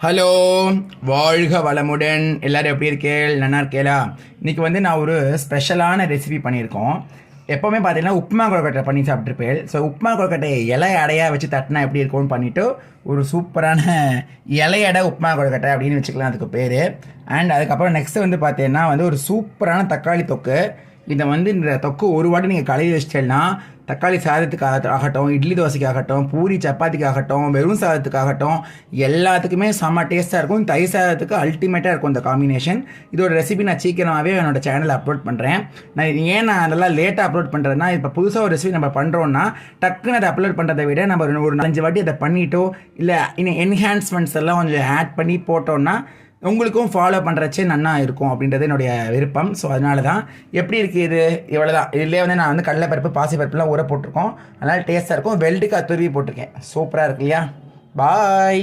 Hello, வாழ்க வளமுடன். எல்லோரும் எப்படி இருக்கேள்? நல்லா இருக்கேளா? இன்றைக்கி நான் ஒரு ஸ்பெஷலான ரெசிபி பண்ணியிருக்கோம். எப்போவுமே பார்த்தீங்கன்னா உப்புமா கொழுக்கட்டை பண்ணி சாப்பிட்ருப்பேன். ஸோ உப்புமா கொழுக்கட்டையை இலை அடையாக வச்சு தட்டினா எப்படி இருக்கும்னு பண்ணிவிட்டு ஒரு சூப்பரான இலையடை உப்புமா கொழுக்கட்டை அப்படின்னு வச்சுக்கலாம் அதுக்கு பேர். அண்ட் அதுக்கப்புறம் நெக்ஸ்ட்டு பார்த்தீங்கன்னா ஒரு சூப்பரான தக்காளி தொக்கு. இதை இந்த தொக்கு ஒரு வாட்டி நீங்கள் கழுவி வச்சிட்டேன்னா தக்காளி சாதத்துக்கு ஆகட்டும், இட்லி தோசைக்கு ஆகட்டும், பூரி சப்பாத்திக்கு ஆகட்டும், வெறும் சாதத்துக்காகட்டும், எல்லாத்துக்குமே செம்ம டேஸ்ட்டாக இருக்கும். தயிர் சாதத்துக்கு அல்டிமேட்டாக இருக்கும் இந்த காம்பினேஷன். இதோட ரெசிபி நான் சீக்கிரமாகவே என்னோடய சேனலில் அப்லோட் பண்ணுறேன். நான் அதெல்லாம் லேட்டாக அப்லோட் பண்ணுறேன்னா, இப்போ புதுசாக ஒரு ரெசிபி நம்ம பண்ணுறோன்னா டக்குன்னு அதை அப்லோட் பண்ணுறதை விட நம்ம ஒரு 4-5 வாட்டி அதை பண்ணிட்டோ இல்லை இன்னும் என்ஹான்ஸ்மெண்ட்ஸ் எல்லாம் கொஞ்சம் ஆட் பண்ணி போட்டோன்னா உங்களுக்கும் ஃபாலோ பண்ணுறச்சே நன்னா இருக்கும் அப்படின்றது என்னுடைய விருப்பம். ஸோ அதனால தான் எப்படி இருக்குது இது இவ்வளோ தான். இதிலே நான் கடலைப்பருப்பு பாசிப்பருப்புலாம் ஊற போட்டிருக்கோம். அதனால் டேஸ்ட்டாக இருக்கும். வெல்டுக்கு துருவி போட்டிருக்கேன். சூப்பராக இருக்கு இல்லையா? பாய்.